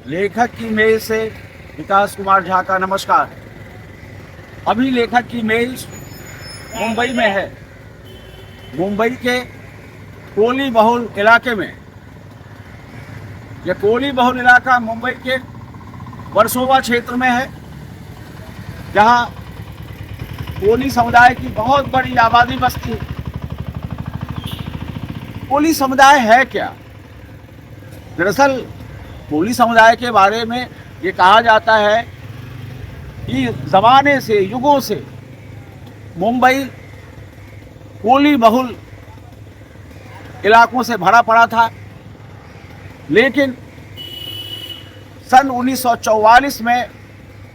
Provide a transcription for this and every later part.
लेखक की मेज से विकास कुमार झा का नमस्कार। अभी लेखक की मेज मुंबई में है। मुंबई के कोली बहुल इलाके में। यह कोली बहुल इलाका मुंबई के वर्सोवा क्षेत्र में है, जहां कोली समुदाय की बहुत बड़ी आबादी बसती है। कोली समुदाय है क्या? दरअसल कोली समुदाय के बारे में ये कहा जाता है कि ज़माने से, युगों से मुंबई कोली बहुल इलाकों से भरा पड़ा था। लेकिन सन 1944 में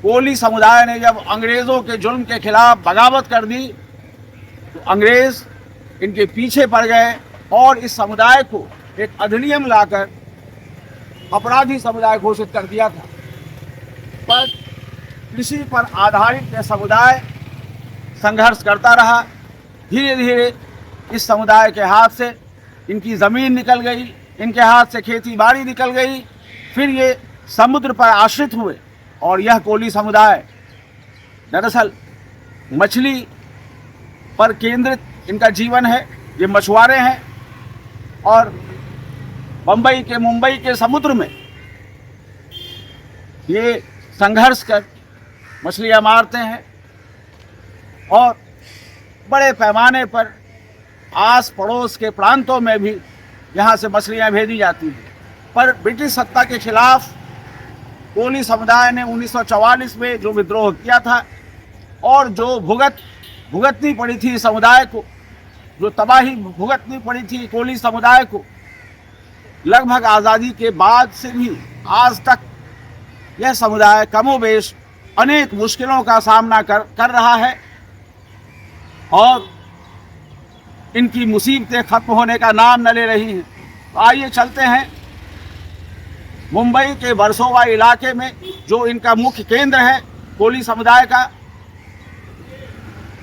कोली समुदाय ने जब अंग्रेज़ों के जुल्म के खिलाफ बगावत कर दी, तो अंग्रेज़ इनके पीछे पड़ गए और इस समुदाय को एक अधिनियम लाकर अपराधी समुदाय घोषित कर दिया था। पर कृषि पर आधारित यह समुदाय संघर्ष करता रहा। धीरे धीरे इस समुदाय के हाथ से इनकी ज़मीन निकल गई, इनके हाथ से खेती बाड़ी निकल गई। फिर ये समुद्र पर आश्रित हुए और यह कोली समुदाय दरअसल मछली पर केंद्रित इनका जीवन है। ये मछुआरे हैं और मुंबई के समुद्र में ये संघर्ष कर मछलियां मारते हैं और बड़े पैमाने पर आस पड़ोस के प्रांतों में भी यहाँ से मछलियां भेजी जाती हैं। पर ब्रिटिश सत्ता के खिलाफ कोली समुदाय ने 1944 में जो विद्रोह किया था और जो भुगतनी पड़ी थी समुदाय को, जो तबाही भुगतनी पड़ी थी कोली समुदाय को, लगभग आज़ादी के बाद से भी आज तक यह समुदाय कमोबेश अनेक मुश्किलों का सामना कर रहा है और इनकी मुसीबतें खत्म होने का नाम न ले रही हैं। तो आइए चलते हैं मुंबई के वर्सोवा इलाके में, जो इनका मुख्य केंद्र है कोली समुदाय का।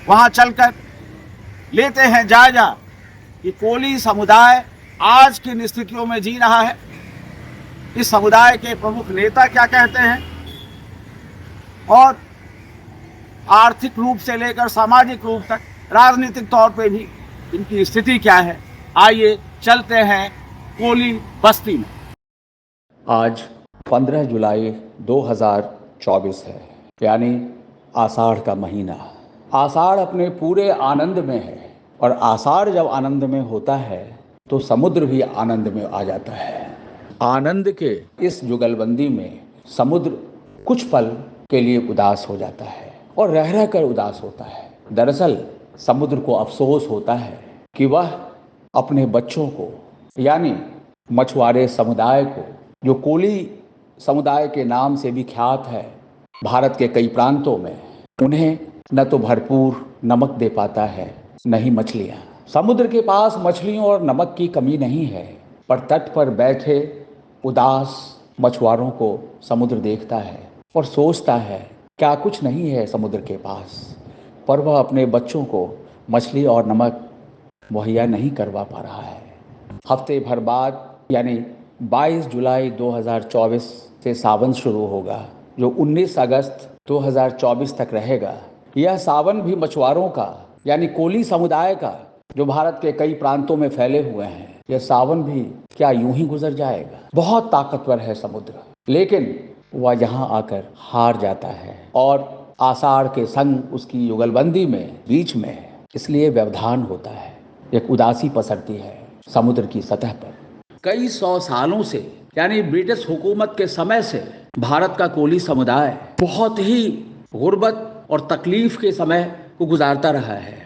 वहाँ चलकर लेते हैं जायजा कि कोली समुदाय आज की स्थितियों में जी रहा है। इस समुदाय के प्रमुख नेता क्या कहते हैं और आर्थिक रूप से लेकर सामाजिक रूप तक, राजनीतिक तौर पे भी इनकी स्थिति क्या है। आइए चलते हैं कोली बस्ती में। आज 15 जुलाई 2024 है, यानी आषाढ़ का महीना। आषाढ़ अपने पूरे आनंद में है और आषाढ़ जब आनंद में होता है तो समुद्र भी आनंद में आ जाता है। आनंद के इस जुगलबंदी में समुद्र कुछ पल के लिए उदास हो जाता है और रह रह कर उदास होता है। दरअसल समुद्र को अफसोस होता है कि वह अपने बच्चों को, यानी मछुआरे समुदाय को, जो कोली समुदाय के नाम से भी ख्यात है भारत के कई प्रांतों में, उन्हें न तो भरपूर नमक दे पाता है, न ही मछलियाँ। समुद्र के पास मछलियों और नमक की कमी नहीं है, पर तट पर बैठे उदास मछुआरों को समुद्र देखता है और सोचता है क्या कुछ नहीं है समुद्र के पास, पर वह अपने बच्चों को मछली और नमक मुहैया नहीं करवा पा रहा है। हफ्ते भर बाद यानी 22 जुलाई 2024 से सावन शुरू होगा, जो 19 अगस्त 2024 तक रहेगा। यह सावन भी मछुआरों का, यानी कोली समुदाय का, जो भारत के कई प्रांतों में फैले हुए हैं, यह सावन भी क्या यूं ही गुजर जाएगा? बहुत ताकतवर है समुद्र, लेकिन वह यहाँ आकर हार जाता है और आषाढ़ के संग उसकी युगलबंदी में बीच में इसलिए व्यवधान होता है। एक उदासी पसरती है समुद्र की सतह पर। कई 100 सालों से, यानी ब्रिटिश हुकूमत के समय से, भारत का कोली समुदाय बहुत ही गुर्बत और तकलीफ के समय को गुजारता रहा है।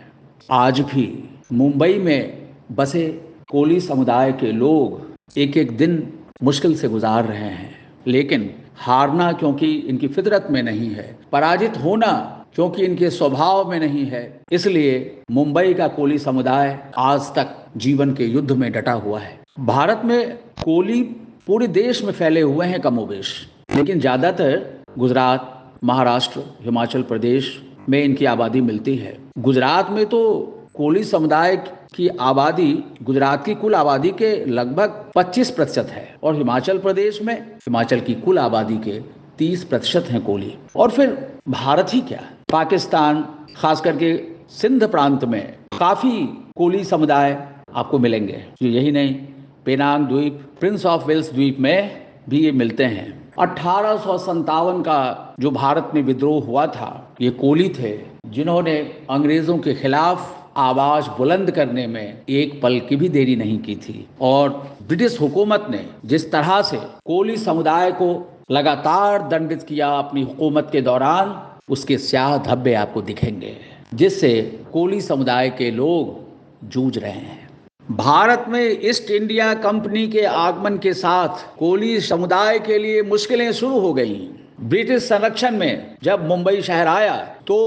आज भी मुंबई में बसे कोली समुदाय के लोग एक एक दिन मुश्किल से गुजार रहे हैं, लेकिन हारना क्योंकि इनकी फितरत में नहीं है, पराजित होना क्योंकि इनके स्वभाव में नहीं है, इसलिए मुंबई का कोली समुदाय आज तक जीवन के युद्ध में डटा हुआ है। भारत में कोली पूरे देश में फैले हुए हैं कमोबेश, लेकिन ज़्यादातर गुजरात, महाराष्ट्र, हिमाचल प्रदेश में इनकी आबादी मिलती है। गुजरात में तो कोली समुदाय की आबादी गुजरात की कुल आबादी के लगभग 25% है और हिमाचल प्रदेश में हिमाचल की कुल आबादी के 30% हैं कोली। और फिर भारत ही क्या, पाकिस्तान खास करके सिंध प्रांत में काफ़ी कोली समुदाय आपको मिलेंगे। यही नहीं, पेनांग द्वीप, प्रिंस ऑफ वेल्स द्वीप में भी ये मिलते हैं। 1857 का जो भारत में विद्रोह हुआ था, ये कोली थे जिन्होंने अंग्रेजों के खिलाफ आवाज बुलंद करने में एक पल की भी देरी नहीं की थी। और ब्रिटिश हुकूमत ने जिस तरह से कोली समुदाय को लगातार दंडित किया अपनी हुकूमत के दौरान, उसके स्याह धब्बे आपको दिखेंगे, जिससे कोली समुदाय के लोग जूझ रहे हैं। भारत में ईस्ट इंडिया कंपनी के आगमन के साथ कोली समुदाय के लिए मुश्किलें शुरू हो गईं। ब्रिटिश संरक्षण में जब मुंबई शहर आया तो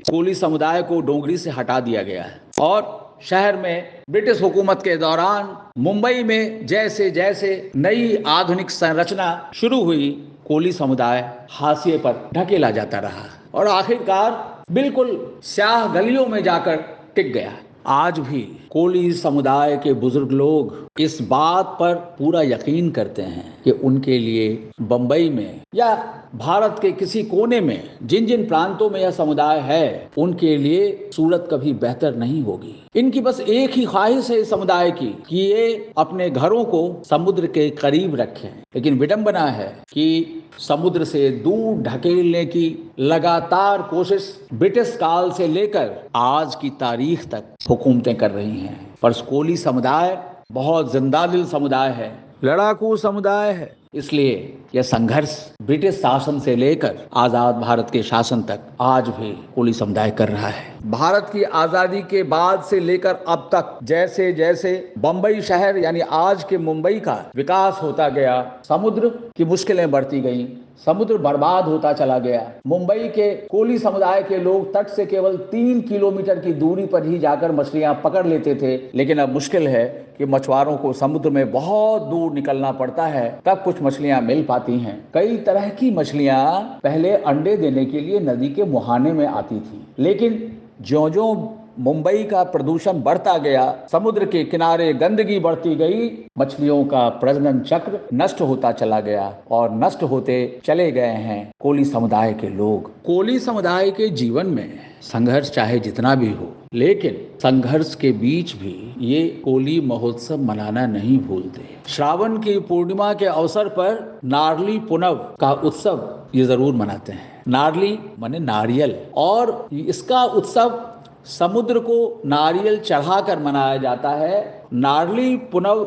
कोली समुदाय को डोंगरी से हटा दिया गया और शहर में ब्रिटिश हुकूमत के दौरान मुंबई में जैसे जैसे नई आधुनिक संरचना शुरू हुई, कोली समुदाय हाशिए पर ढकेला जाता रहा और आखिरकार बिल्कुल स्याह गलियों में जाकर टिक गया। आज भी कोली समुदाय के बुजुर्ग लोग इस बात पर पूरा यकीन करते हैं कि उनके लिए बंबई में या भारत के किसी कोने में जिन जिन प्रांतों में यह समुदाय है, उनके लिए सूरत कभी बेहतर नहीं होगी। इनकी बस एक ही ख्वाहिश है इस समुदाय की कि ये अपने घरों को समुद्र के करीब रखें, लेकिन विडंबना है कि समुद्र से दूर ढकेलने की लगातार कोशिश ब्रिटिश काल से लेकर आज की तारीख तक हुकूमतें कर रही हैं। पर कोली समुदाय बहुत जिंदादिल समुदाय है, लड़ाकू समुदाय है, इसलिए यह संघर्ष ब्रिटिश शासन से लेकर आजाद भारत के शासन तक आज भी कोली समुदाय कर रहा है। भारत की आजादी के बाद से लेकर अब तक जैसे जैसे बंबई शहर यानी आज के मुंबई का विकास होता गया, समुद्र की मुश्किलें बढ़ती गईं, समुद्र बर्बाद होता चला गया। मुंबई के कोली समुदाय के लोग तट से केवल 3 किलोमीटर की दूरी पर ही जाकर मछलियां पकड़ लेते थे, लेकिन अब मुश्किल है कि मछुआरों को समुद्र में बहुत दूर निकलना पड़ता है, तब कुछ मछलियां मिल पाती हैं। कई तरह की मछलियां पहले अंडे देने के लिए नदी के मुहाने में आती थी, लेकिन ज्यों-ज्यों मुंबई का प्रदूषण बढ़ता गया, समुद्र के किनारे गंदगी बढ़ती गई, मछलियों का प्रजनन चक्र नष्ट होता चला गया और नष्ट होते चले गए हैं कोली समुदाय के लोग। कोली समुदाय के जीवन में संघर्ष चाहे जितना भी हो, लेकिन संघर्ष के बीच भी ये कोली महोत्सव मनाना नहीं भूलते। श्रावण की पूर्णिमा के अवसर पर नारली पुनव का उत्सव ये जरूर मनाते हैं। नारली माने नारियल, और इसका उत्सव समुद्र को नारियल चढ़ाकर मनाया जाता है। नारली पुनव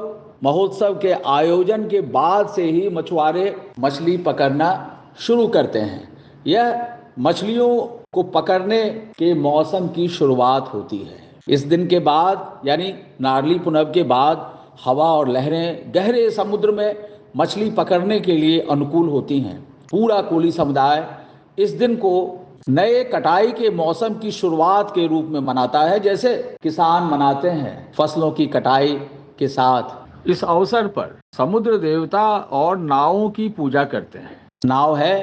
महोत्सव के आयोजन के बाद से ही मछुआरे मछली पकड़ना शुरू करते हैं। यह मछलियों को पकड़ने के मौसम की शुरुआत होती है। इस दिन के बाद यानी नारली पुनव के बाद हवा और लहरें गहरे समुद्र में मछली पकड़ने के लिए अनुकूल होती हैं। पूरा कोली समुदाय इस दिन को नए कटाई के मौसम की शुरुआत के रूप में मनाता है, जैसे किसान मनाते हैं फसलों की कटाई के साथ। इस अवसर पर समुद्र देवता और नावों की पूजा करते हैं। नाव है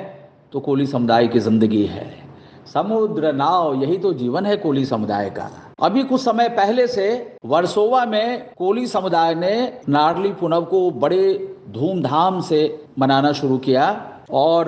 तो कोली समुदाय की जिंदगी है, समुद्र नाव, यही तो जीवन है कोली समुदाय का। अभी कुछ समय पहले से वर्सोवा में कोली समुदाय ने नारली पुनव को बड़े धूमधाम से मनाना शुरू किया और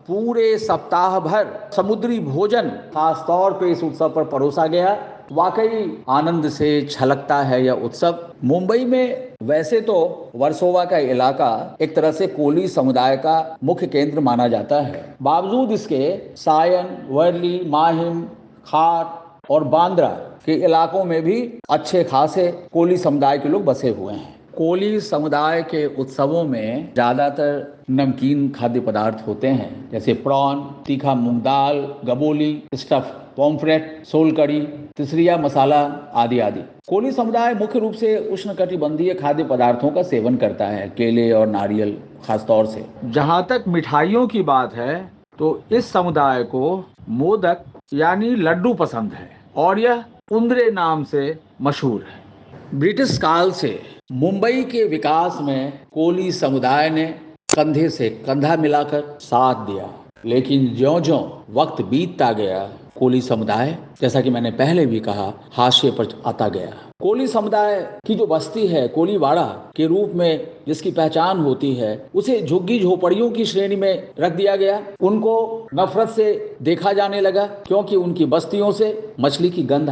पूरे सप्ताह भर समुद्री भोजन खास तौर पे इस उत्सव पर परोसा गया। वाकई आनंद से छलकता है यह उत्सव। मुंबई में वैसे तो वर्सोवा का इलाका एक तरह से कोली समुदाय का मुख्य केंद्र माना जाता है। बावजूद इसके सायन, वर्ली, माहिम, खार और बांद्रा के इलाकों में भी अच्छे खासे कोली समुदाय के लोग बसे हुए हैं। कोली समुदाय के उत्सवों में ज़्यादातर नमकीन खाद्य पदार्थ होते हैं, जैसे प्रॉन, तीखा मूंग दाल, गबोली, स्टफ, पॉम्फ्रेट, सोलकड़ी, तिसरिया मसाला आदि आदि। कोली समुदाय मुख्य रूप से उष्णकटिबंधीय खाद्य पदार्थों का सेवन करता है, केले और नारियल खास तौर से। जहाँ तक मिठाइयों की बात है तो इस समुदाय को मोदक यानी लड्डू पसंद है और यह उंदरे नाम से मशहूर है। ब्रिटिश काल से मुंबई के विकास में कोली समुदाय ने कंधे से कंधा मिलाकर साथ दिया, लेकिन ज्यों-ज्यों वक्त बीतता गया, कोली समुदाय, जैसा कि मैंने पहले भी कहा, हाशिए पर आता गया। कोली समुदाय की जो बस्ती है, कोलीवाड़ा के रूप में जिसकी पहचान होती है, उसे झुग्गी झोपड़ियों की श्रेणी में रख दिया गया। उनको नफरत से देखा जाने लगा क्योंकि उनकी बस्तियों से मछली की गंध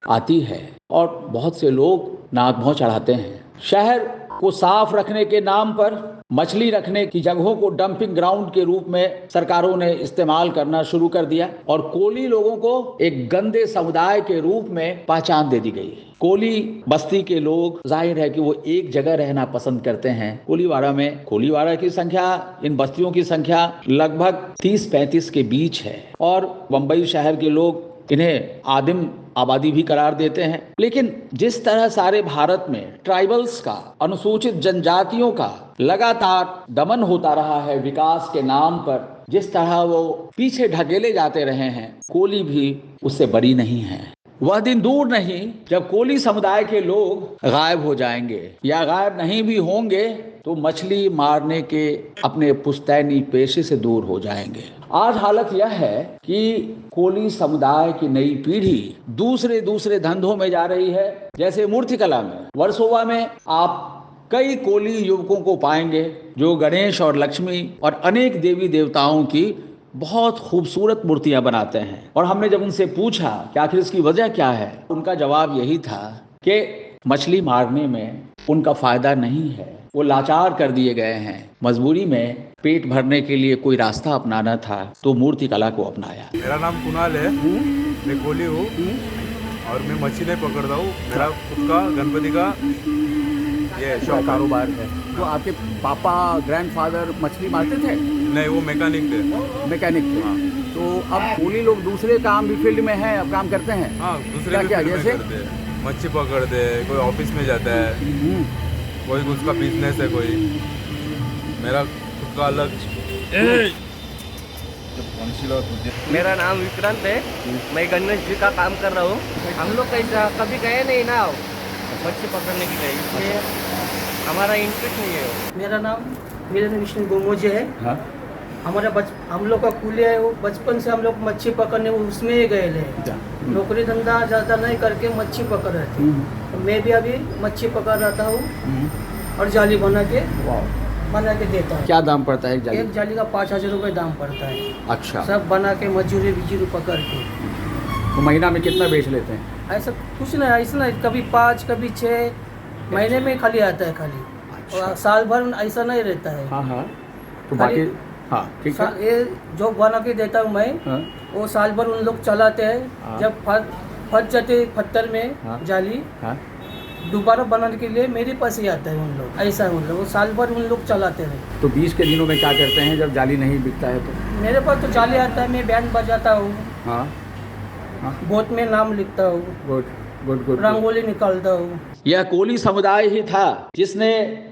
आती है और बहुत से लोग नाक भौं चढ़ाते हैं। शहर को साफ रखने के नाम पर मछली रखने की जगहों को डंपिंग ग्राउंड के रूप में सरकारों ने इस्तेमाल करना शुरू कर दिया और कोली लोगों को एक गंदे समुदाय के रूप में पहचान दे दी गई। कोली बस्ती के लोग जाहिर है कि वो एक जगह रहना पसंद करते हैं। कोलीवाड़ा की संख्या, इन बस्तियों की संख्या लगभग 30-35 के बीच है और बम्बई शहर के लोग इन्हें आदिम आबादी भी करार देते हैं। लेकिन जिस तरह सारे भारत में ट्राइबल्स का, अनुसूचित जनजातियों का लगातार दमन होता रहा है विकास के नाम पर, जिस तरह वो पीछे ढकेले जाते रहे हैं, कोली भी उससे बरी नहीं है। वह दिन दूर नहीं जब कोली समुदाय के लोग गायब हो जाएंगे, या गायब नहीं भी होंगे तो मछली मारने के अपने पुश्तैनी पेशे से दूर हो जाएंगे। आज हालत यह है कि कोली समुदाय की नई पीढ़ी दूसरे धंधों में जा रही है। जैसे मूर्तिकला में, वर्सोवा में आप कई कोली युवकों को पाएंगे जो गणेश और लक्ष्मी और अनेक देवी देवताओं की बहुत खूबसूरत मूर्तियां बनाते हैं। और हमने जब उनसे पूछा कि आखिर इसकी वजह क्या है, उनका जवाब यही था कि मछली मारने में उनका फायदा नहीं है, वो लाचार कर दिए गए हैं। मजबूरी में पेट भरने के लिए कोई रास्ता अपनाना था तो मूर्ति कला को अपनाया। मेरा नाम कुणाल है, मैं कोली हूँ और मैं मछली नहीं पकड़ता हूँ। मेरा खुद का गणपति का ये शौक कारोबार है। तो आपके पापा, ग्रैंडफादर मछली मारते थे? नहीं, वो मैकेनिक थे। हाँ। तो अब कोली लोग दूसरे काम भी फील्ड में हैं, अब काम करते हैं। हाँ, दूसरे भी फील्ड में करते हैं। मच्छी पकड़ते हैं, कोई ऑफिस में जाता है, कोई उसका बिजनेस है, कोई मेरा खुद का अलग। मेरा नाम विक्रांत है, मैं गणेश जी का काम कर रहा हूँ। हम लोग कभी गए नहीं ना मच्छी पकड़ने के लिए, इसलिए हमारा इंटरेस्ट नहीं है। मेरा नाम विष्णु गोमोजे है। हाँ? हम लोग का कुली है, वो बचपन से हम लोग मच्छी पकड़ने उसमें ही गए थे। नौकरी धंधा ज़्यादा नहीं करके मच्छी पकड़ रहे थे। तो मैं भी अभी मच्छी पकड़ रहा हूँ और जाली बना के देता हूँ। क्या दाम पड़ता है एक जाली का 5,000 रुपये दाम पड़ता है। अच्छा। सब बना के मजदूरी पकड़ के। तो महीना में कितना बेच लेते हैं? ऐसा कुछ नहीं, ऐसा नहीं, कभी 5 कभी 6 महीने में खाली आता है खाली। अच्छा। और साल भर ऐसा नहीं रहता है। हाँ। तो बाकी हाँ ठीक है। ये जो बना के देता हूँ मैं, हाँ? वो साल भर उन लोग चलाते हैं। हाँ? जब फंस जाते पत्थर में, हाँ? जाली, हाँ? दोबारा बनाने के लिए मेरे पास ही आता है उन लोग। ऐसा है उन लोग, साल भर उन लोग चलाते हैं। तो 20 के दिनों में क्या करते हैं जब जाली नहीं बिकता है? तो मेरे पास तो जाली आता है, मैं बैंड बजाता हूँ। हाँ? बोट में नाम लिखता हूँ, गुड रंगोली निकालता हूँ। यह कोली समुदाय ही था जिसने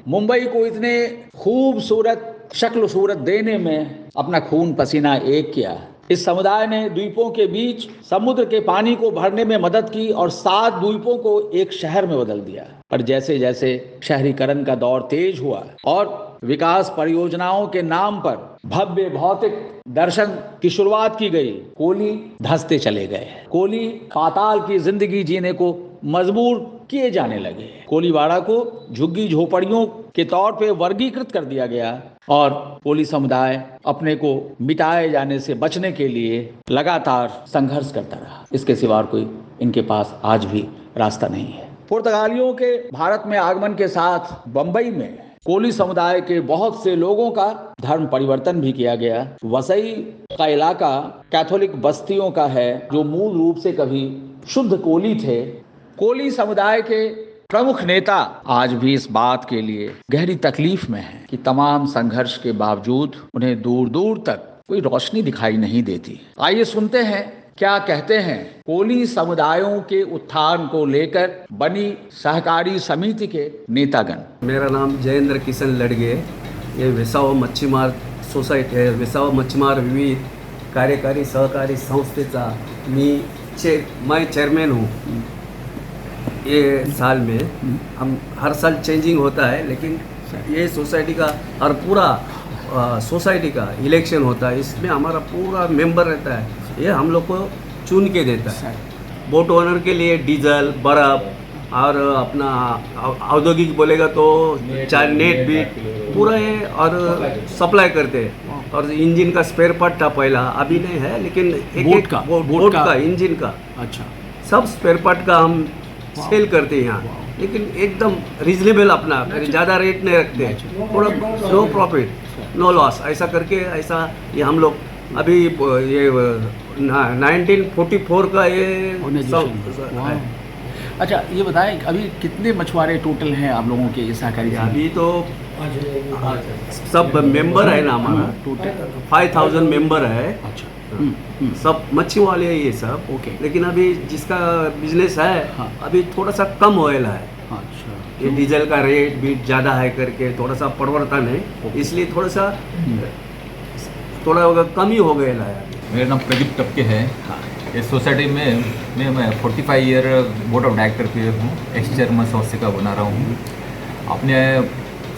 मुंबई को इतने खूबसूरत शक्ल सूरत देने में अपना खून पसीना एक किया। इस समुदाय ने द्वीपों के बीच समुद्र के पानी को भरने में मदद की और 7 द्वीपों को एक शहर में बदल दिया। पर जैसे जैसे शहरीकरण का दौर तेज हुआ और विकास परियोजनाओं के नाम पर भव्य भौतिक दर्शन की शुरुआत की गई, कोली धंसते चले गए। कोली पाताल की जिंदगी जीने को मजबूर किए जाने लगे। कोलीवाड़ा को झुग्गी झोपड़ियों के तौर पे वर्गीकृत कर दिया गया और कोली समुदाय अपने को मिटाए जाने से बचने के लिए लगातार संघर्ष करता रहा। इसके सिवा कोई इनके पास आज भी रास्ता नहीं है। पुर्तगालियों के भारत में आगमन के साथ बंबई में कोली समुदाय के बहुत से लोगों का धर्म परिवर्तन भी किया गया। वसई का इलाका कैथोलिक बस्तियों का है जो मूल रूप से कभी शुद्ध कोली थे। कोली समुदाय के प्रमुख नेता आज भी इस बात के लिए गहरी तकलीफ में हैं कि तमाम संघर्ष के बावजूद उन्हें दूर दूर तक कोई रोशनी दिखाई नहीं देती। आइए सुनते हैं क्या कहते हैं कोली समुदायों के उत्थान को लेकर बनी सहकारी समिति के नेतागण। मेरा नाम जयेंद्र किशन लड़गे, ये विसावा मच्छीमार सोसायटी है। विसावा मच्छीमार विविध कार्यकारी सहकारी संस्थेचा मैं चेयरमैन हूँ। ये साल में हम हर साल चेंजिंग होता है, लेकिन ये सोसाइटी का और पूरा सोसाइटी का इलेक्शन होता है, इसमें हमारा पूरा मेंबर रहता है। ये हम लोग को चुन के देता है। बोट ओनर के लिए डीजल, बर्फ और अपना औद्योगिक बोलेगा तो चार नेट बीट पूरा है और सप्लाई करते हैं। और इंजन का स्पेयर पार्ट था पहला, अभी नहीं है, लेकिन बोट का इंजन का अच्छा, सब स्पेयर पार्ट का हम सेल करते हैं यहाँ, लेकिन एकदम रीजनेबल अपना, ज़्यादा रेट नहीं रखते, थोड़ा नो प्रॉफिट नो लॉस, ऐसा करके ऐसा ये हम लोग अभी ये 1944 का ये वाह। अच्छा, ये बताएं अभी कितने मछुआरे टोटल हैं आप लोगों के इस सहकारी संघ में? अभी तो सब मेंबर है ना हमारा, टोटल 5000 मेंबर है। अच्छा, सब मच्छी वाले हैं ये सब। ओके। लेकिन अभी जिसका बिजनेस है हाँ। अभी थोड़ा सा कम होएला है, अच्छा, ये डीजल का रेट भी ज़्यादा है करके थोड़ा सा परिवर्तन है, इसलिए थोड़ा सा थोड़ा कम ही हो गया है। मेरा नाम प्रदीप टपके है। इस सोसाइटी में मैं 45 ईयर बोर्ड ऑफ डायरेक्टर पे हूँ, एक्स चेयरमैन सौसे का बना रहा हूँ। आपने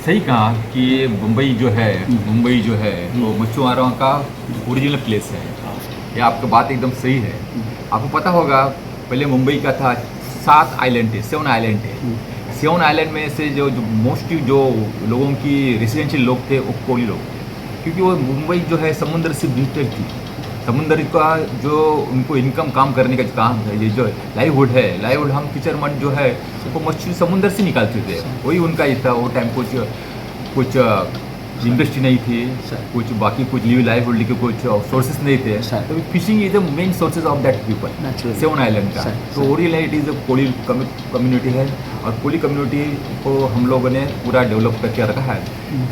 सही कहा कि मुंबई जो है वो मछुआरों का ओरिजिनल प्लेस है। ये आपकी बात एकदम सही है। आपको पता होगा पहले मुंबई का था 7 आइलैंड थे, 7 आइलैंड थे। 7 आइलैंड में से जो मोस्टली जो लोगों की रेसिडेंशियल लोग थे वो कोली लोग थे, क्योंकि वो मुंबई जो है समुद्र से रिलेटेड थी। समुद्र का जो उनको इनकम काम करने का काम है, ये जो लाइवहुड है, लाइवहुड हम फिशरमैन जो है वो मछली समुद्र से निकालते थे, वही उनका ही था। वो टाइम कुछ इंडस्ट्री नहीं थी, कुछ बाकी कुछ लाइवहुड के कुछ सोर्सेज नहीं थे, तो fishing is the main sources of that people 7 island का। तो original it is Koli community है, और कोली कम्युनिटी को हम लोगों ने पूरा डेवलप करके रखा है।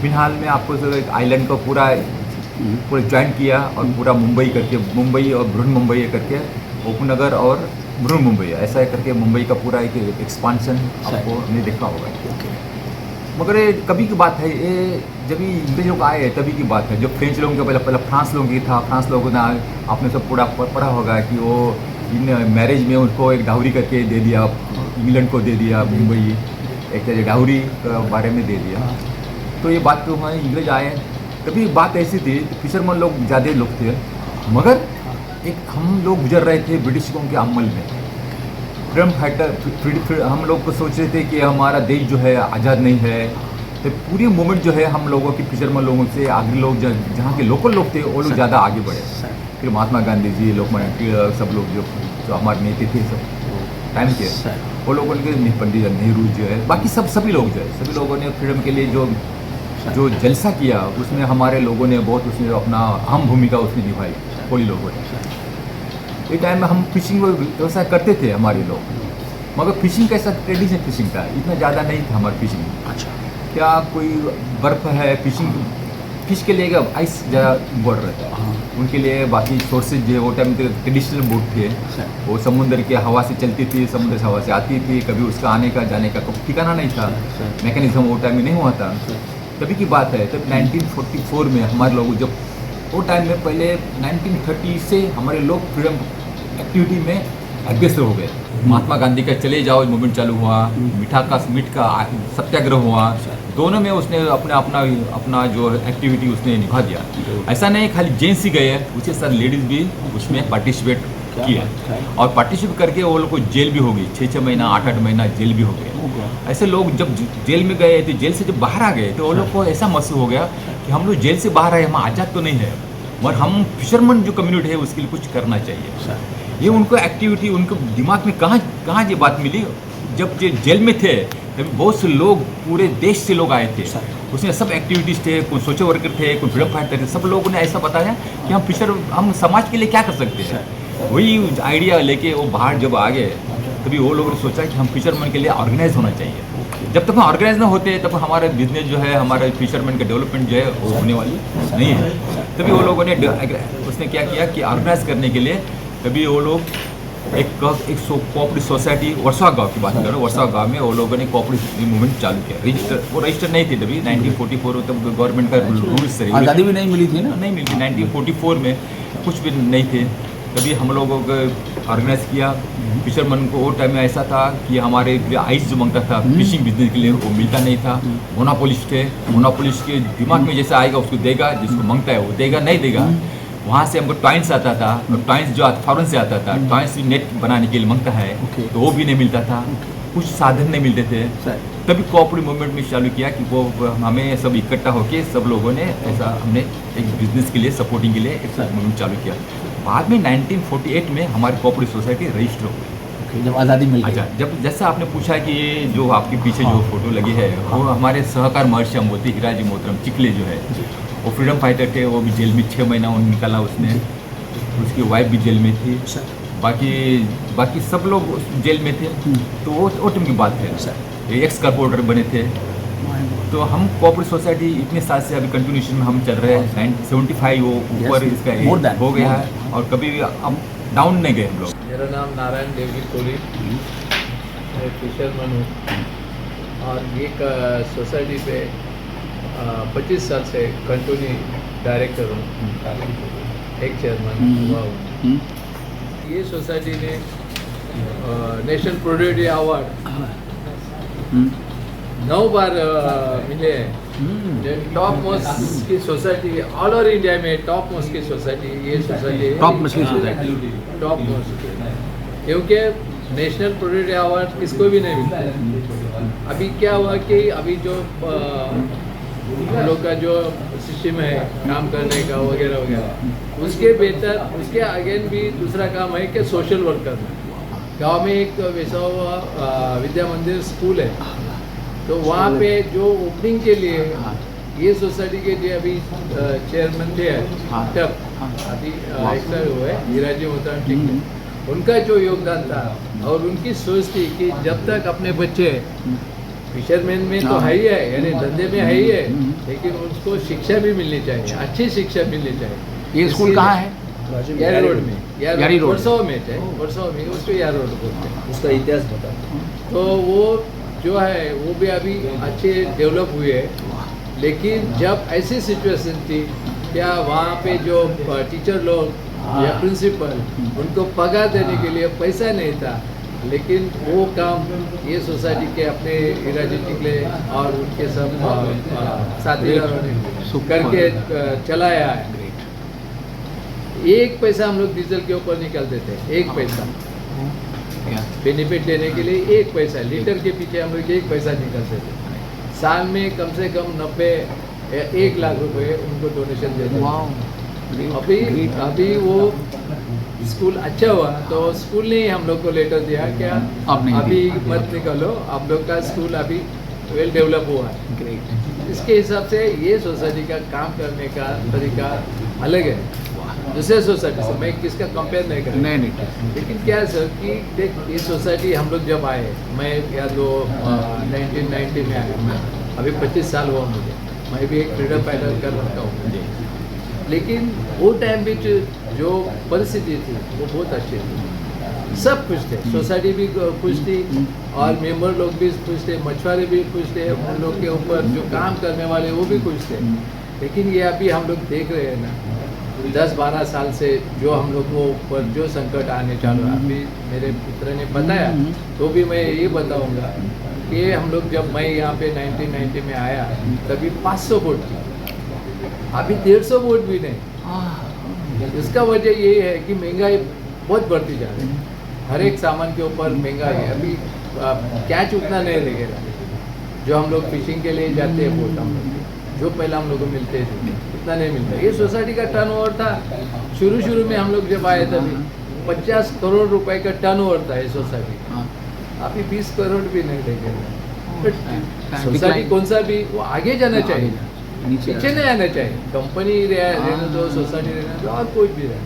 फिलहाल में आपको एक आइलैंड का पूरा ज्वाइन किया और पूरा मुंबई करके, मुंबई और बृहन मुंबई करके उपनगर और बृहन मुंबई ऐसा करके मुंबई का पूरा एक एक्सपांशन आपको हमने देखा होगा। मगर ये कभी की बात है, ये जब भी इंग्रेज लोग आए तभी की बात है। जब फ्रेंच लोगों का पहले फ्रांस लोगों की था, फ्रांस लोगों ने आपने सब पूरा पढ़ा होगा कि वो इन मैरिज में उनको एक डाउरी करके दे दिया, इंग्लैंड को दे दिया, मुंबई एक डाउरी के बारे में दे दिया। तो ये बात तो हमारे इंग्रेज आए तभी बात ऐसी थी, फिशरमैन लोग ज़्यादा लोग थे, मगर एक हम लोग गुजर रहे थे ब्रिटिशों के अमल में। फ्रीडम फाइटर हम लोग को सोच रहे थे कि हमारा देश जो है आज़ाद नहीं है, तो पूरी मूवमेंट जो है हम लोगों की फिशरमैन लोगों से आगे लोग जहाँ के लोकल लोग थे वो लोग ज़्यादा आगे बढ़े। फिर महात्मा गांधी जी, लोकमान्य तिलक, सब लोग जो हमारे नेता थे सब टाइम के, वो लोगों ने पंडित नेहरू जो है, बाकी सभी लोग जो है, सभी लोगों ने फ्रीडम के लिए जो जलसा किया, उसमें हमारे लोगों ने बहुत उसमें अपना अहम भूमिका उसमें निभाई, कोई लोगों ने। एक टाइम में हम फिशिंग व्यवसाय करते थे हमारे लोग, मगर फिशिंग कैसा ट्रेडिशनल फिशिंग था, इतना ज़्यादा नहीं था हमारी फिशिंग। अच्छा, क्या कोई बर्फ़ है, फिशिंग फिश के लिए आइस ज़्यादा बढ़ रहा था उनके लिए। बाकी सोर्सेज जो वो टाइम ट्रेडिशनल बोट थे, वो समुद्र की हवा से चलती थी, समुद्र से हवा से आती थी, कभी उसका आने का जाने का कोई ठिकाना नहीं था, मैकेनिज्म वो टाइम में नहीं हुआ था। तभी की बात है, तब 1944 में हमारे लोग जब वो टाइम में पहले 1930 से हमारे लोग फ्रीडम एक्टिविटी में अग्रसर हो गए। महात्मा गांधी का चले जाओ मूवमेंट चालू हुआ, मीट का सत्याग्रह हुआ, दोनों में उसने अपना जो एक्टिविटी उसने निभा दिया। ऐसा नहीं खाली जेंट्स ही गए, उसके साथ लेडीज़ भी उसमें पार्टिसिपेट किया, और पार्टिसिपेट करके वो लोग को जेल भी हो गई, 6 महीना 8 महीना जेल भी हो गए। ऐसे लोग जब जेल में गए थे, जेल से जब बाहर आ गए तो वो लोग को ऐसा महसूस हो गया कि हम लोग जेल से बाहर आए, हम आज़ाद तो नहीं है, और हम फिशरमैन जो कम्युनिटी है उसके लिए कुछ करना चाहिए। ये उनको एक्टिविटी उनको दिमाग में कहाँ ये बात मिली, जब जेल में थे तभी बहुत से लोग पूरे देश से लोग आए थे, उसमें सब एक्टिविटीज़ थे, कोई सोशल वर्कर थे, कोई फ्रीडम फाइटर थे, सब लोगों ने ऐसा बताया कि हम समाज के लिए क्या कर सकते हैं। वही आइडिया लेके वो बाहर जब आ गए तभी वो लोगों ने सोचा कि हम फिशरमैन के लिए ऑर्गेनाइज होना चाहिए। जब तक हम ऑर्गेनाइज ना होते तब हमारा बिजनेस जो है, हमारा फिशरमैन का डेवलपमेंट जो है वो होने वाली नहीं है। तभी वो लोगों ने उसने क्या किया कि ऑर्गेनाइज करने के लिए तभी वो लोग एक कोऑपरेटिव सोसाइटी वर्सोवा गांव की बात कर रहे हैं, वर्सोवा गांव में वो लोगों ने कोऑपरेटिव मूवमेंट चालू किया। वो रजिस्टर नहीं थी तभी 1944 तब गवर्नमेंट का रूल्स आज़ादी भी नहीं मिली थी ना, नहीं मिली थी 1944 में, कुछ भी नहीं थे। तभी हम लोगों को ऑर्गेनाइज किया फिशरमैन को। वो टाइम में ऐसा था कि हमारे आइस जो मांगता था फिशिंग बिजनेस के लिए वो मिलता नहीं था। मोनोपोलिस्ट थे, मोनोपोलिस्ट के दिमाग में जैसा आएगा उसको देगा, जिसको मांगता है वो देगा, नहीं देगा। वहाँ से हमको टॉइंस आता था, टॉइंस जो फॉरन से आता था, टॉइंस नेट बनाने के लिए मांगता है, तो वो भी नहीं मिलता था, कुछ साधन नहीं मिलते थे। तभी कोऑपरेटिव मूवमेंट में चालू किया कि वो हमें सब इकट्ठा होके सब लोगों ने ऐसा हमने एक बिजनेस के लिए सपोर्टिंग के लिए एक मूवमेंट चालू किया। बाद में 1948 में हमारी कोऑपरेटिव सोसाइटी रजिस्टर हो गई। जब आज़ादी मिल गई। अच्छा, जब जैसा आपने पूछा कि ये जो आपके पीछे जो फोटो लगी है वो हमारे सहकार महर्षि मोती हिराजी मोहतरम चिखले जो है वो फ्रीडम फाइटर थे, वो भी जेल में 6 महीना निकाला उसने, उसकी वाइफ भी जेल में थी, बाकी सब लोग जेल में थे। तो वो टाइम की बात है, एक्स कारपोरेटर बने थे। तो हम कोऑपरेटिव सोसाइटी इतने साल से अभी कंटिन्यूशन में हम चल रहे हैं, 75 वो ऊपर इसका एज हो गया है और कभी भी हम डाउन नहीं गए हम लोग। मेरा नाम नारायण देवजी कोहली, मैं फिशरमैन हूँ और ये सोसाइटी पे 25 साल से कंटिन्यू डायरेक्टर हूँ, एक चेयरमैन हुआ हूँ। ये सोसाइटी ने नेशनल प्रोडक्टिविटी अवार्ड 9 बार मिले हैं। टॉप मोस्ट की सोसाइटी ऑल ओवर इंडिया में टॉप मोस्ट की सोसाइटी ये सोसाइटी है। टॉप मोस्ट की सोसाइटी, टॉप मोस्ट, क्योंकि नेशनल प्रोडक्टिविटी अवार्ड किसको भी नहीं मिलता। अभी क्या हुआ कि अभी जो हम लोग का जो सिस्टम है काम करने का वगैरह वगैरह, उसके बेहतर उसके अगेन भी दूसरा काम है कि सोशल वर्क करना। गांव में एक वैसा हुआ विद्या मंदिर स्कूल है, तो वहाँ पे जो ओपनिंग के लिए ये सोसाइटी के लिए अभी चेयरमैन थे तब अभी एक्सपायर हुए हिराजी मोहतरम चिखले, उनका जो योगदान था और उनकी सोच थी कि जब तक अपने बच्चे फिशरमैन में तो है ही है, यानी धंधे में है ही है, लेकिन उसको शिक्षा भी मिलनी चाहिए, अच्छी शिक्षा मिलनी चाहिए। ये स्कूल कहाँ है? यारी रोड में, यारी रोड, वर्सोवा में उसको यारी रोड बोलते हैं। उसका इतिहास बता। तो वो जो है वो भी अभी अच्छे डेवलप हुए हैं, लेकिन जब ऐसी सिचुएशन थी क्या वहाँ पे जो टीचर लोग या प्रिंसिपल उनको पगार देने के लिए पैसा नहीं था, लेकिन वो काम ये सोसाइटी के अपने हिराजी चिखले और उनके सब साथीदारों ने करके चलाया है। 1 पैसा हम लोग डीजल के ऊपर निकालते थे, 1 पैसा बेनिफिट लेने के लिए 1 पैसा, लीटर के पीछे हम लोग 1 पैसा निकालते थे। साल में कम से कम 90 या 1 लाख रुपए उनको डोनेशन देते थे। अभी वो स्कूल अच्छा हुआ तो स्कूल ने हम लोग को लेटर दिया क्या अभी मत निकालो, आप लोग का स्कूल अभी वेल डेवलप हुआ है। इसके हिसाब से ये सोसाइटी का काम करने का तरीका अलग है दूसरे सोसाइटी से। मैं किसका कंपेयर नहीं कर नहीं, लेकिन क्या है सर कि देख ये सोसाइटी हम लोग जब आए, मैं या 1990 में आया, अभी 25 साल हुआ मुझे, मैं भी एक फ्रीडम फाइटर कर रखा हूँ, लेकिन वो टाइम भी जो परिस्थिति थी वो बहुत अच्छी थी, सब खुश थे, सोसाइटी भी खुश थी और मेंबर लोग भी खुश थे, मछुआरे भी खुश थे, उन लोग के ऊपर जो काम करने वाले वो भी खुश थे। लेकिन ये अभी हम लोग देख रहे हैं ना 10-12 साल से जो हम लोग को ऊपर जो संकट आने चालू है, अभी मेरे पुत्र ने बताया तो भी मैं ये बताऊंगा कि हम लोग जब मैं यहाँ पे 1990 में आया तभी 500 वोट थी, अभी 150 वोट भी नहीं। इसका वजह ये है कि महंगाई बहुत बढ़ती जा रही है, हर एक सामान के ऊपर महंगाई है। अभी कैच उतना नहीं लगेगा, जो हम लोग फिशिंग के लिए जाते हैं वोट हम लोग जो पहले हम लोग को मिलते थे इतना नहीं मिलता। ये सोसाइटी का टर्नओवर था शुरू में हम लोग जब आए तभी 50 करोड़ रुपए का टर्नओवर था ये सोसाइटी, अभी 20 करोड़ भी नहीं देगा। सोसाइटी कौन सा भी वो आगे जाना चाहिए, पीछे नहीं आना चाहिए। कंपनी रहने दो, सोसाइटी रहने दो और कोई भी रहे,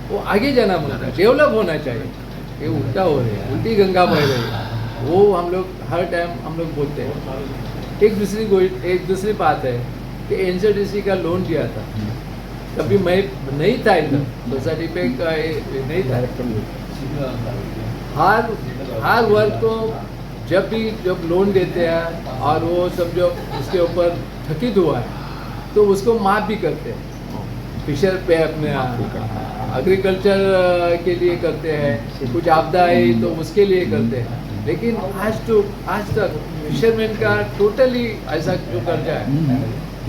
वो आगे जाना मांगता है, डेवलप होना चाहिए। ये उल्टा हो रही है, उल्टी गंगा बह रही है, वो हम लोग हर टाइम हम लोग बोलते हैं। एक दूसरी बात है कि एनसीडीसी का लोन दिया था, कभी मैं नहीं था इधर सोसाइटी पे नहीं था। हर वर्ग को जब लोन देते हैं और वो सब जो उसके ऊपर थकित हुआ है तो उसको माफ़ भी करते हैं, फिशर पे अपने एग्रीकल्चर के लिए करते हैं, कुछ आपदा आई तो उसके लिए करते हैं। लेकिन आज तक फिशरमैन का टोटली ऐसा जो कर्जा है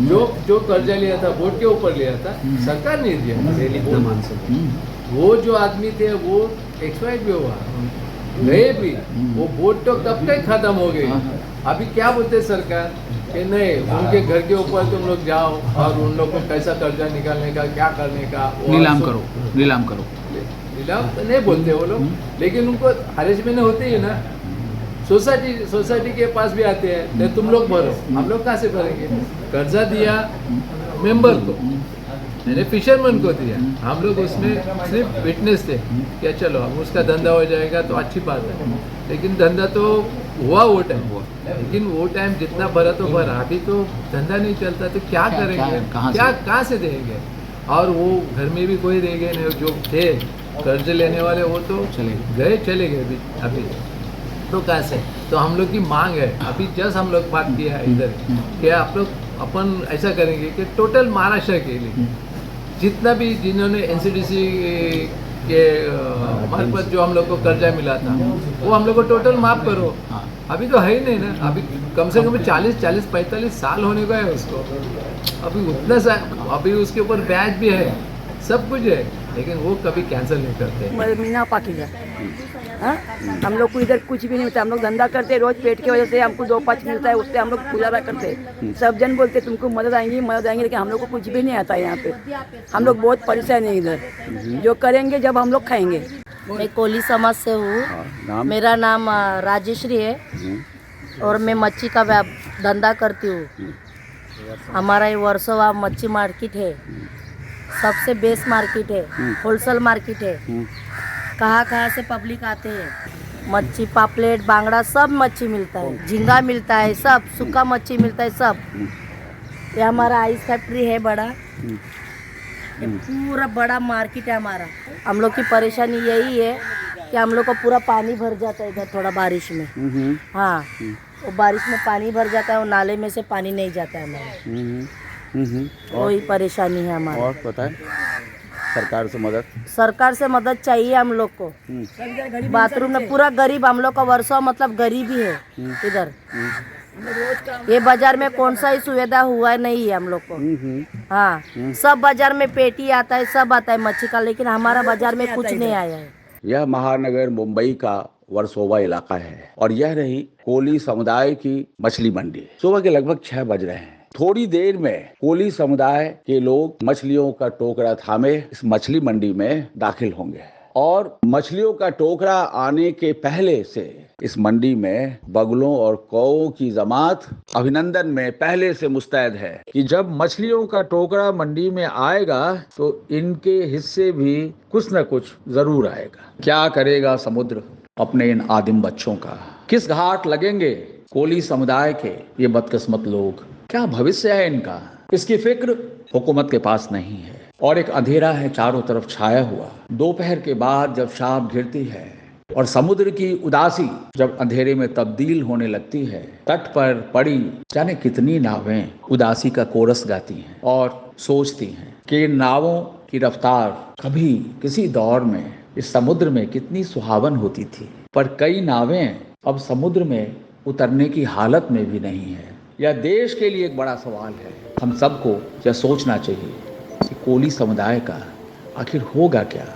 जो कर्जा लिया था बोर्ड के ऊपर लिया था, सरकार नहीं दिया। वो जो आदमी थे वो एक्सपायर भी हुआ, गए भी, वो बोर्ड तो कब तक खत्म हो गई। अभी क्या बोलते सरकार कि नहीं, उनके घर के ऊपर तुम लोग जाओ और उन लोग को कैसा कर्जा निकालने का, क्या करने का, नीलाम करो। नीलाम तो नहीं बोलते वो लोग, लेकिन उनको हरेसमेंट होती है ना। सोसाइटी के पास भी आते हैं, नहीं तुम लोग भरो, हम लोग कहाँ से भरेंगे। कर्जा दिया मेंबर को, मैंने फिशरमैन को दिया, हम लोग उसमें सिर्फ विटनेस थे क्या, चलो अब उसका धंधा हो जाएगा तो अच्छी बात है। लेकिन धंधा तो हुआ वो टाइम, लेकिन वो टाइम जितना भरा तो भरा, अभी तो धंधा नहीं चलता तो क्या करेंगे, कहाँ से देंगे। और वो घर में भी कोई रह गए नहीं, जो थे कर्ज लेने वाले वो तो चले गए अभी तो कैसे। तो हम लोग की मांग है, अभी जस्ट हम लोग बात किया है इधर कि आप लोग अपन ऐसा करेंगे कि टोटल महाराष्ट्र के लिए जितना भी जिन्होंने NCDC के मार्फत जो हम लोग को कर्जा मिला था वो हम लोग को टोटल माफ करो। अभी तो है ही नहीं ना, अभी कम से कम 40-45 साल होने का है उसको, अभी उतना सा, अभी उसके ऊपर ब्याज भी है, सब कुछ है, लेकिन वो कभी कैंसिल नहीं करते। मीना पाकिजा, हाँ, हम लोग को इधर कुछ भी नहीं मिलता। हम लोग धंधा करते, रोज पेट की वजह से हमको 2-5 मिलता है, उससे हम लोग गुजारा करते। सब जन बोलते तुमको मदद आएंगी, लेकिन हम लोग को कुछ भी नहीं आता यहाँ पे। हम लोग बहुत परेशान है इधर, जो करेंगे जब हम लोग खाएंगे। मैं कोली समाज से हूँ, मेरा नाम राजेश्री है और मैं मच्छी का धंधा करती हूँ। हमारा ये वर्सोवा मच्छी मार्केट है, सबसे बेस्ट मार्केट है, होलसेल मार्केट है। कहाँ से पब्लिक आते हैं, मच्छी पापलेट बांगड़ा सब मच्छी मिलता है, झींगा मिलता है, सब सूखा मच्छी मिलता है सब। ये हमारा आइस फैक्ट्री है बड़ा, ये पूरा बड़ा मार्केट है हमारा। हम लोग की परेशानी यही है कि हम लोग को पूरा पानी भर जाता है इधर थोड़ा बारिश में। हाँ, वो बारिश में पानी भर जाता है, वो नाले में से पानी नहीं जाता है हमारा, वही परेशानी है हमारा। और बताएं, सरकार से मदद चाहिए हम लोग को। बाथरूम में पूरा गरीब, हम लोग का वर्षा मतलब गरीबी है इधर। ये बाजार में कौन सा ही सुविधा हुआ नहीं है हम लोग को। हाँ, सब बाजार में पेटी आता है, सब आता है मच्छी का, लेकिन हमारा बाजार में कुछ नहीं आया है। यह महानगर मुंबई का वर्सोवा इलाका है और यह रही कोली समुदाय की मछली मंडी। सुबह के लगभग 6 बज रहे हैं। थोड़ी देर में कोली समुदाय के लोग मछलियों का टोकरा थामे इस मछली मंडी में दाखिल होंगे और मछलियों का टोकरा आने के पहले से इस मंडी में बगुलों और कौओं की जमात अभिनंदन में पहले से मुस्तैद है कि जब मछलियों का टोकरा मंडी में आएगा तो इनके हिस्से भी कुछ न कुछ जरूर आएगा। क्या करेगा समुद्र अपने इन आदिम बच्चों का? किस घाट लगेंगे कोली समुदाय के ये बदकिस्मत लोग? क्या भविष्य है इनका? इसकी फिक्र हुकूमत के पास नहीं है और एक अंधेरा है चारों तरफ छाया हुआ। दोपहर के बाद जब शाम घिरती है और समुद्र की उदासी जब अंधेरे में तब्दील होने लगती है, तट पर पड़ी जाने कितनी नावें उदासी का कोरस गाती हैं और सोचती हैं कि इन नावों की रफ्तार कभी किसी दौर में इस समुद्र में कितनी सुहावन होती थी, पर कई नावें अब समुद्र में उतरने की हालत में भी नहीं है। यह देश के लिए एक बड़ा सवाल है। हम सबको यह सोचना चाहिए कि कोली समुदाय का आखिर होगा क्या।